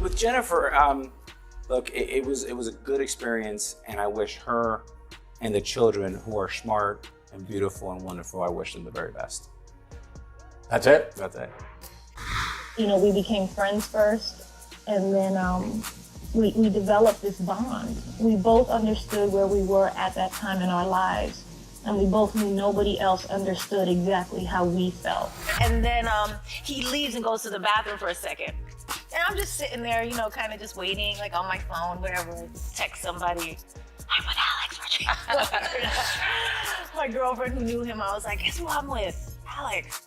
With Jennifer, look, it was a good experience, and I wish her and the children who are smart and beautiful and wonderful, I wish them the very best. That's it? That's it. You know, we became friends first, and then we developed this bond. We both understood where we were at that time in our lives, and we both knew nobody else understood exactly how we felt. And then he leaves and goes to the bathroom for a second. And I'm just sitting there, you know, kind of just waiting, like on my phone, whatever, text somebody. I'm with Alex. My girlfriend who knew him, I was like, guess who I'm with? Alex.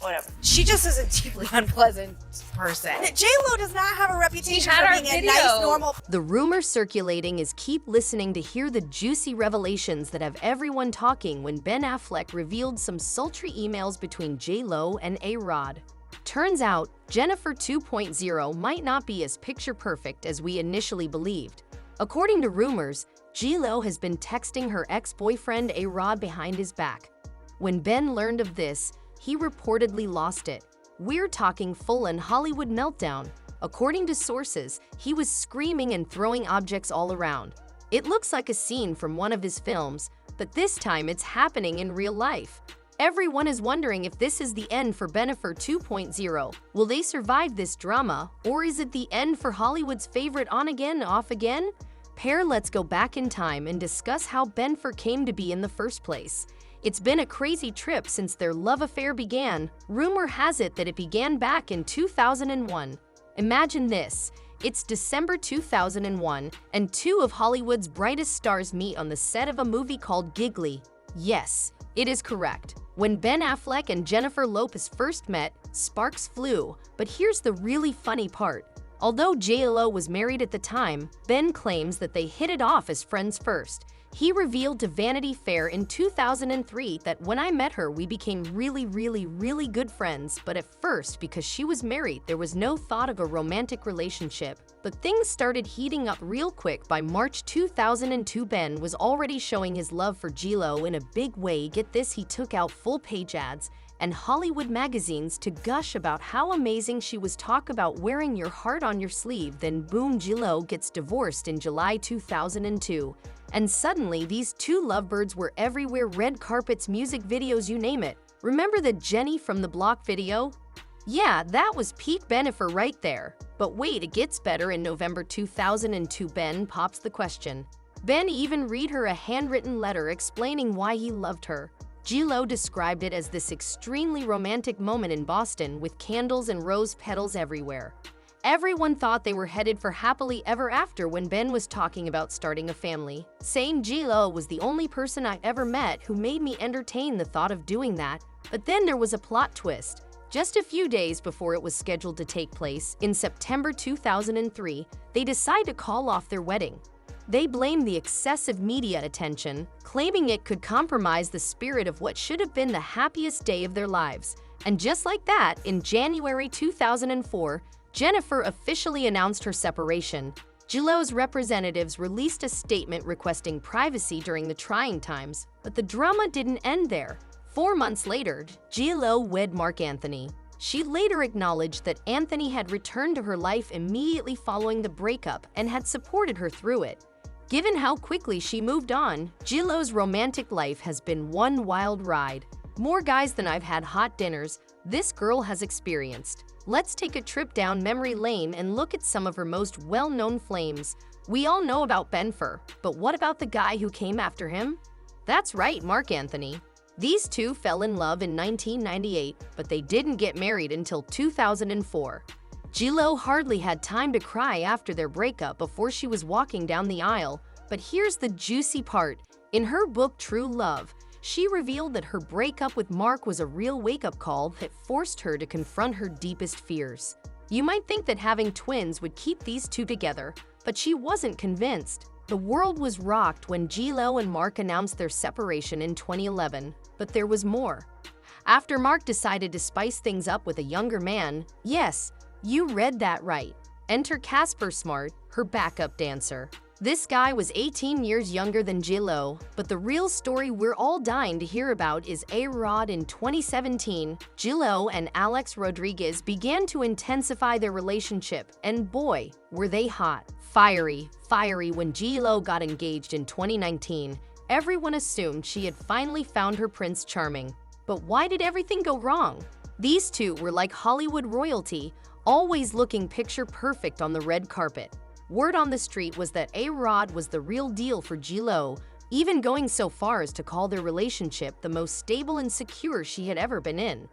Whatever. She just is a deeply unpleasant person. J.Lo does not have a reputation for being a nice, normal. The rumor circulating is keep listening to hear the juicy revelations that have everyone talking when Ben Affleck revealed some sultry emails between J.Lo and A-Rod. Turns out, Jennifer 2.0 might not be as picture-perfect as we initially believed. According to rumors, J.Lo has been texting her ex-boyfriend A-Rod behind his back. When Ben learned of this, he reportedly lost it. We're talking full-on Hollywood meltdown. According to sources, he was screaming and throwing objects all around. It looks like a scene from one of his films, but this time it's happening in real life. Everyone is wondering if this is the end for Bennifer 2.0. Will they survive this drama, or is it the end for Hollywood's favorite on-again, off-again pair? Let's go back in time and discuss how Bennifer came to be in the first place. It's been a crazy trip since their love affair began. Rumor has it that it began back in 2001. Imagine this. It's December 2001, and two of Hollywood's brightest stars meet on the set of a movie called Giggly. Yes, it is correct. When Ben Affleck and Jennifer Lopez first met, sparks flew. But here's the really funny part. Although J.Lo was married at the time, Ben claims that they hit it off as friends first. He revealed to Vanity Fair in 2003 that when I met her, we became really good friends, but at first, because she was married, there was no thought of a romantic relationship. But things started heating up real quick. By March 2002, Ben was already showing his love for J.Lo in a big way. Get this, he took out full-page ads and Hollywood magazines to gush about how amazing she was. Talk about wearing your heart on your sleeve. Then boom, J.Lo gets divorced in July 2002. And suddenly, these two lovebirds were everywhere. Red carpets, music videos, you name it. Remember the Jenny from the Block video? Yeah, that was peak Bennifer right there. But wait, it gets better. In November 2002, Ben pops the question. Ben even read her a handwritten letter explaining why he loved her. J.Lo described it as this extremely romantic moment in Boston with candles and rose petals everywhere. Everyone thought they were headed for happily ever after when Ben was talking about starting a family, saying J.Lo was the only person I ever met who made me entertain the thought of doing that. But then there was a plot twist. Just a few days before it was scheduled to take place, in September 2003, they decide to call off their wedding. They blame the excessive media attention, claiming it could compromise the spirit of what should have been the happiest day of their lives. And just like that, in January 2004, Jennifer officially announced her separation. J.Lo's representatives released a statement requesting privacy during the trying times, but the drama didn't end there. 4 months later, J.Lo wed Marc Anthony. She later acknowledged that Anthony had returned to her life immediately following the breakup and had supported her through it. Given how quickly she moved on, J.Lo's romantic life has been one wild ride. More guys than I've had hot dinners, this girl has experienced. Let's take a trip down memory lane and look at some of her most well-known flames. We all know about Bennifer, but what about the guy who came after him? That's right, Marc Anthony. These two fell in love in 1998, but they didn't get married until 2004. J.Lo hardly had time to cry after their breakup before she was walking down the aisle. But here's the juicy part. In her book True Love, she revealed that her breakup with Marc was a real wake-up call that forced her to confront her deepest fears. You might think that having twins would keep these two together, but she wasn't convinced. The world was rocked when J.Lo and Marc announced their separation in 2011, but there was more. After Marc decided to spice things up with a younger man, yes, you read that right. Enter Casper Smart, her backup dancer. This guy was 18 years younger than J.Lo, but the real story we're all dying to hear about is A-Rod. In 2017, J.Lo and Alex Rodriguez began to intensify their relationship, and boy, were they hot. Fiery when J.Lo got engaged in 2019. Everyone assumed she had finally found her Prince Charming. But why did everything go wrong? These two were like Hollywood royalty, always looking picture perfect on the red carpet. Word on the street was that A-Rod was the real deal for J.Lo, even going so far as to call their relationship the most stable and secure she had ever been in.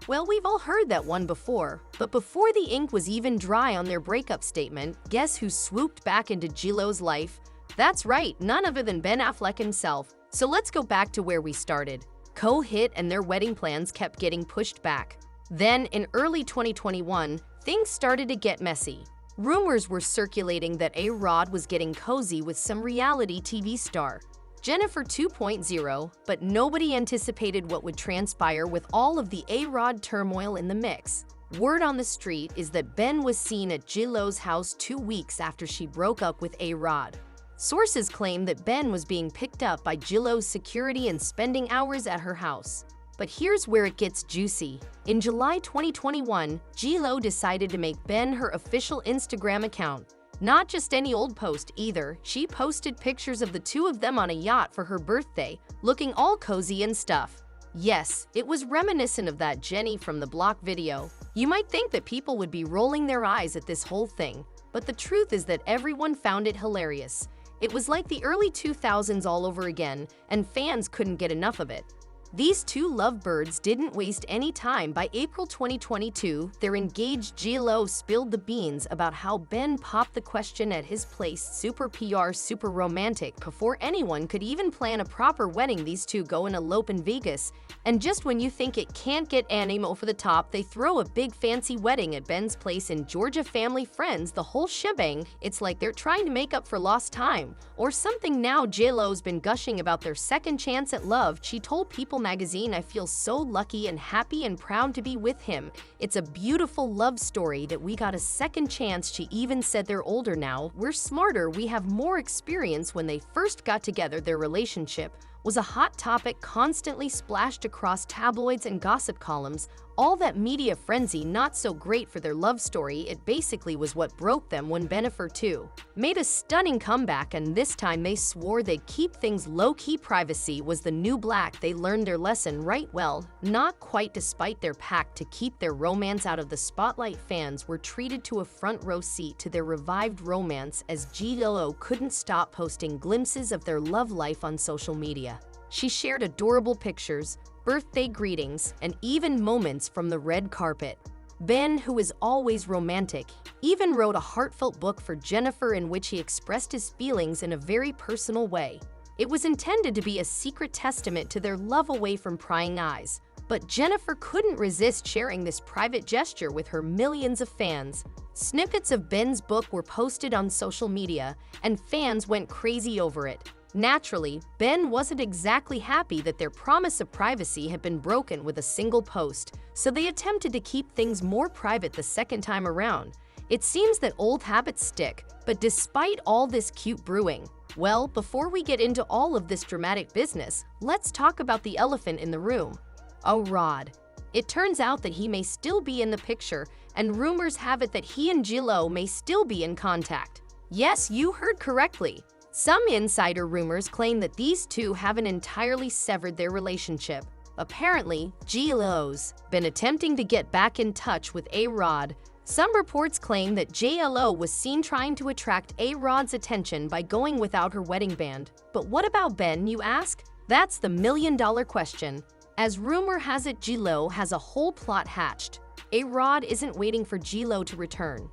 Well, we've all heard that one before, but before the ink was even dry on their breakup statement, guess who swooped back into J.Lo's life? That's right, none other than Ben Affleck himself. So let's go back to where we started. Co-hit and their wedding plans kept getting pushed back. Then, in early 2021, things started to get messy. Rumors were circulating that A-Rod was getting cozy with some reality TV star, Jennifer 2.0, but nobody anticipated what would transpire with all of the A-Rod turmoil in the mix. Word on the street is that Ben was seen at J.Lo's house 2 weeks after she broke up with A-Rod. Sources claim that Ben was being picked up by J.Lo's security and spending hours at her house. But here's where it gets juicy. In July 2021, J.Lo decided to make Ben her official Instagram account. Not just any old post either, she posted pictures of the two of them on a yacht for her birthday, looking all cozy and stuff. Yes, it was reminiscent of that Jenny from the Block video. You might think that people would be rolling their eyes at this whole thing, but the truth is that everyone found it hilarious. It was like the early 2000s all over again, and fans couldn't get enough of it. These two lovebirds didn't waste any time. By April 2022, their engaged J.Lo spilled the beans about how Ben popped the question at his place. Super PR, super romantic. Before anyone could even plan a proper wedding, these two go and elope in Vegas. And just when you think it can't get any more over the top, they throw a big fancy wedding at Ben's place in Georgia. Family, friends, the whole shebang. It's like they're trying to make up for lost time or something. Now J.Lo's been gushing about their second chance at love. She told People magazine, "I feel so lucky and happy and proud to be with him. It's a beautiful love story that we got a second chance." She even said they're older now, we're smarter, we have more experience. When they first got together, their relationship was a hot topic constantly splashed across tabloids and gossip columns. All that media frenzy, not so great for their love story. It basically was what broke them when Bennifer 2 made a stunning comeback, and this time they swore they'd keep things low-key. Privacy was the new black. They learned their lesson right well. Not quite. Despite their pact to keep their romance out of the spotlight, fans were treated to a front row seat to their revived romance as J.Lo couldn't stop posting glimpses of their love life on social media. She shared adorable pictures, birthday greetings, and even moments from the red carpet. Ben, who is always romantic, even wrote a heartfelt book for Jennifer in which he expressed his feelings in a very personal way. It was intended to be a secret testament to their love away from prying eyes, but Jennifer couldn't resist sharing this private gesture with her millions of fans. Snippets of Ben's book were posted on social media, and fans went crazy over it. Naturally, Ben wasn't exactly happy that their promise of privacy had been broken with a single post, so they attempted to keep things more private the second time around. It seems that old habits stick, but despite all this cute brewing, well, before we get into all of this dramatic business, let's talk about the elephant in the room. A-Rod. It turns out that he may still be in the picture, and rumors have it that he and J.Lo may still be in contact. Yes, you heard correctly. Some insider rumors claim that these two haven't entirely severed their relationship. Apparently, J.Lo's been attempting to get back in touch with A-Rod. Some reports claim that J.Lo was seen trying to attract A-Rod's attention by going without her wedding band. But what about Ben, you ask? That's the million-dollar question. As rumor has it, J.Lo has a whole plot hatched. A-Rod isn't waiting for J.Lo to return.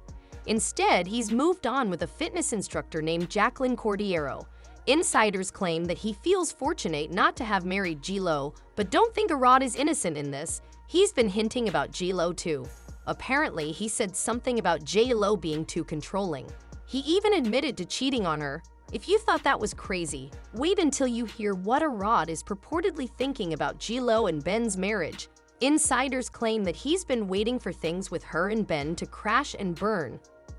Instead, he's moved on with a fitness instructor named Jacqueline Cordiero. Insiders claim that he feels fortunate not to have married J.Lo, but don't think A-Rod is innocent in this. He's been hinting about J.Lo too. Apparently, he said something about J.Lo being too controlling. He even admitted to cheating on her. If you thought that was crazy, wait until you hear what A-Rod is purportedly thinking about J.Lo and Ben's marriage. Insiders claim that he's been waiting for things with her and Ben to crash and burn.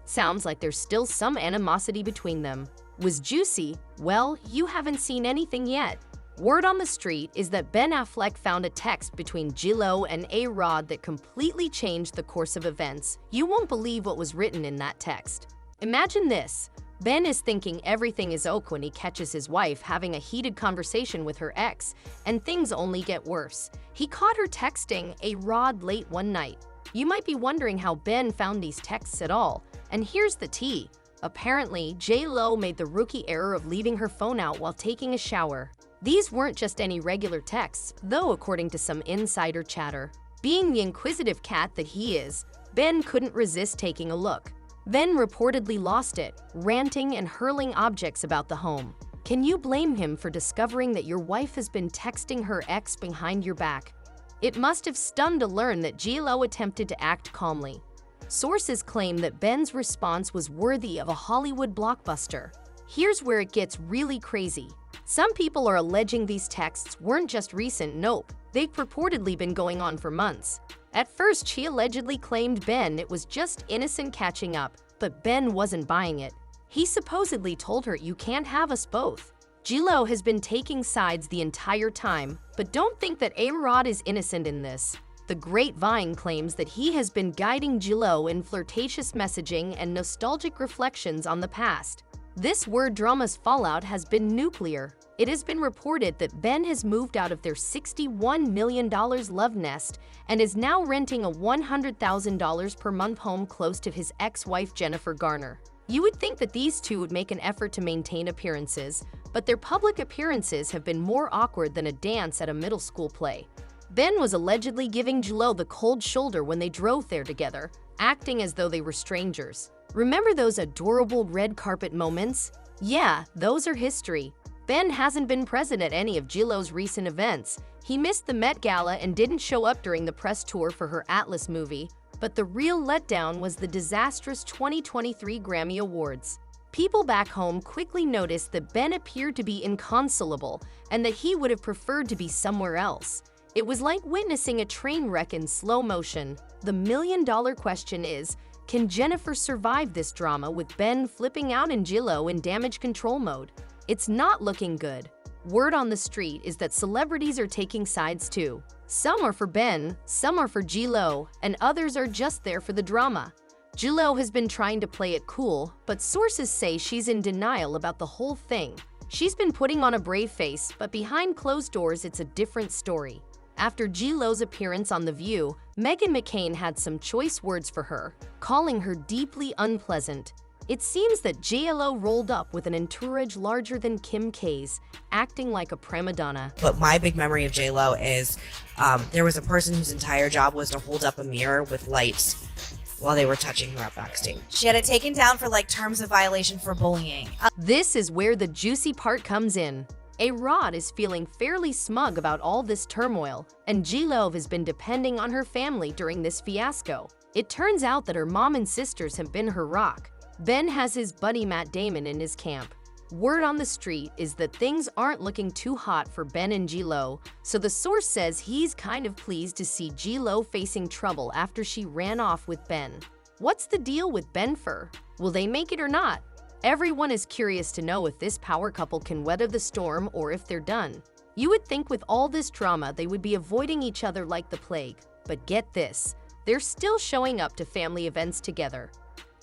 Sounds like there's still some animosity between them. Was juicy? Well, you haven't seen anything yet. Word on the street is that Ben Affleck found a text between J.Lo and A-Rod that completely changed the course of events. You won't believe what was written in that text. Imagine this. Ben is thinking everything is okay when he catches his wife having a heated conversation with her ex, and things only get worse. He caught her texting A-Rod late one night. You might be wondering how Ben found these texts at all, and here's the tea. Apparently, J.Lo made the rookie error of leaving her phone out while taking a shower. These weren't just any regular texts, though according to some insider chatter. Being the inquisitive cat that he is, Ben couldn't resist taking a look. Ben reportedly lost it, ranting and hurling objects about the home. Can you blame him for discovering that your wife has been texting her ex behind your back? It must have stunned to learn that J.Lo attempted to act calmly. Sources claim that Ben's response was worthy of a Hollywood blockbuster. Here's where it gets really crazy. Some people are alleging these texts weren't just recent, nope. They've purportedly been going on for months. At first, she allegedly claimed Ben it was just innocent catching up, but Ben wasn't buying it. He supposedly told her, "You can't have us both." J.Lo has been taking sides the entire time, but don't think that A-Rod is innocent in this. The Grapevine claims that he has been guiding J.Lo in flirtatious messaging and nostalgic reflections on the past. This word drama's fallout has been nuclear. It has been reported that Ben has moved out of their $61 million love nest and is now renting a $100,000 per month home close to his ex-wife Jennifer Garner. You would think that these two would make an effort to maintain appearances, but their public appearances have been more awkward than a dance at a middle school play. Ben was allegedly giving J.Lo the cold shoulder when they drove there together, acting as though they were strangers. Remember those adorable red carpet moments? Yeah, those are history. Ben hasn't been present at any of J.Lo's recent events. He missed the Met Gala and didn't show up during the press tour for her Atlas movie, but the real letdown was the disastrous 2023 Grammy Awards. People back home quickly noticed that Ben appeared to be inconsolable and that he would have preferred to be somewhere else. It was like witnessing a train wreck in slow motion. The million-dollar question is, can Jennifer survive this drama with Ben flipping out and J.Lo in damage control mode? It's not looking good. Word on the street is that celebrities are taking sides too. Some are for Ben, some are for J.Lo, and others are just there for the drama. J.Lo has been trying to play it cool, but sources say she's in denial about the whole thing. She's been putting on a brave face, but behind closed doors it's a different story. After J.Lo's appearance on The View, Meghan McCain had some choice words for her, calling her deeply unpleasant. It seems that J.Lo rolled up with an entourage larger than Kim K's, acting like a prima donna. But my big memory of J.Lo is there was a person whose entire job was to hold up a mirror with lights while they were touching her up backstage. She had it taken down for terms of violation for bullying. This is where the juicy part comes in. A-Rod is feeling fairly smug about all this turmoil, and J.Lo has been depending on her family during this fiasco. It turns out that her mom and sisters have been her rock. Ben has his buddy Matt Damon in his camp. Word on the street is that things aren't looking too hot for Ben and J.Lo, so the source says he's kind of pleased to see J.Lo facing trouble after she ran off with Ben. What's the deal with Bennifer? Will they make it or not? Everyone is curious to know if this power couple can weather the storm or if they're done. You would think with all this drama they would be avoiding each other like the plague, but get this, they're still showing up to family events together.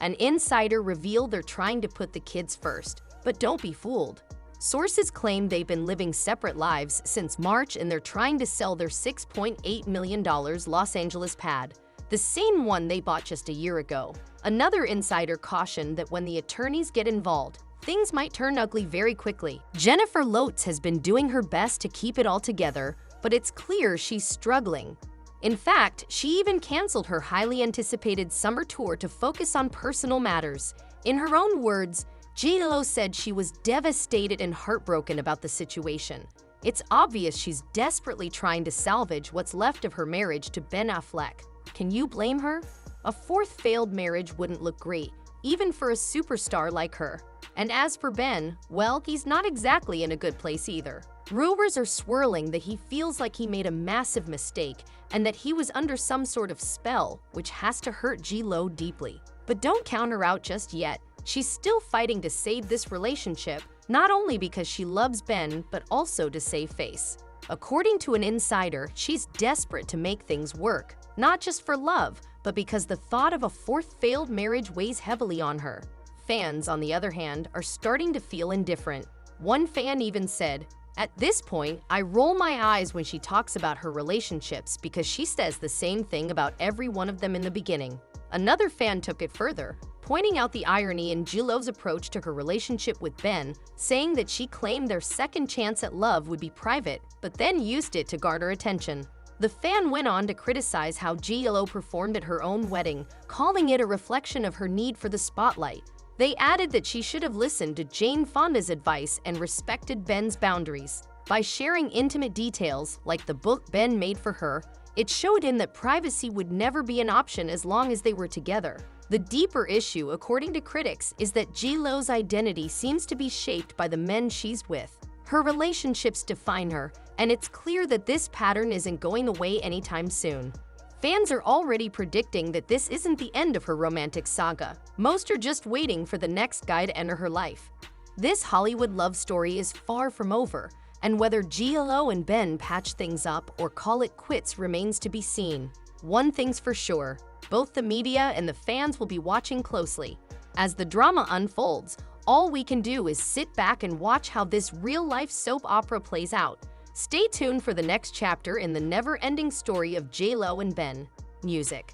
An insider revealed they're trying to put the kids first, but don't be fooled. Sources claim they've been living separate lives since March and they're trying to sell their $6.8 million Los Angeles pad, the same one they bought just a year ago. Another insider cautioned that when the attorneys get involved, things might turn ugly very quickly. Jennifer Lopez has been doing her best to keep it all together, but it's clear she's struggling. In fact, she even canceled her highly anticipated summer tour to focus on personal matters. In her own words, J.Lo said she was devastated and heartbroken about the situation. It's obvious she's desperately trying to salvage what's left of her marriage to Ben Affleck. Can you blame her? A fourth failed marriage wouldn't look great, even for a superstar like her. And as for Ben, well, he's not exactly in a good place either. Rumors are swirling that he feels like he made a massive mistake and that he was under some sort of spell, which has to hurt J.Lo deeply. But don't count her out just yet. she's still fighting to save this relationship, not only because she loves Ben, but also to save face. According to an insider, she's desperate to make things work, not just for love, but because the thought of a fourth failed marriage weighs heavily on her. Fans, on the other hand, are starting to feel indifferent. One fan even said, "At this point, I roll my eyes when she talks about her relationships because she says the same thing about every one of them in the beginning." Another fan took it further, pointing out the irony in J.Lo's approach to her relationship with Ben, saying that she claimed their second chance at love would be private, but then used it to garner attention. The fan went on to criticize how J.Lo performed at her own wedding, calling it a reflection of her need for the spotlight. They added that she should have listened to Jane Fonda's advice and respected Ben's boundaries. By sharing intimate details, like the book Ben made for her, it showed him that privacy would never be an option as long as they were together. The deeper issue, according to critics, is that J.Lo's identity seems to be shaped by the men she's with. Her relationships define her, and it's clear that this pattern isn't going away anytime soon. Fans are already predicting that this isn't the end of her romantic saga. Most are just waiting for the next guy to enter her life. This Hollywood love story is far from over, and whether J.Lo and Ben patch things up or call it quits remains to be seen. One thing's for sure, both the media and the fans will be watching closely. As the drama unfolds, all we can do is sit back and watch how this real-life soap opera plays out. Stay tuned for the next chapter in the never-ending story of J.Lo and Ben. Music.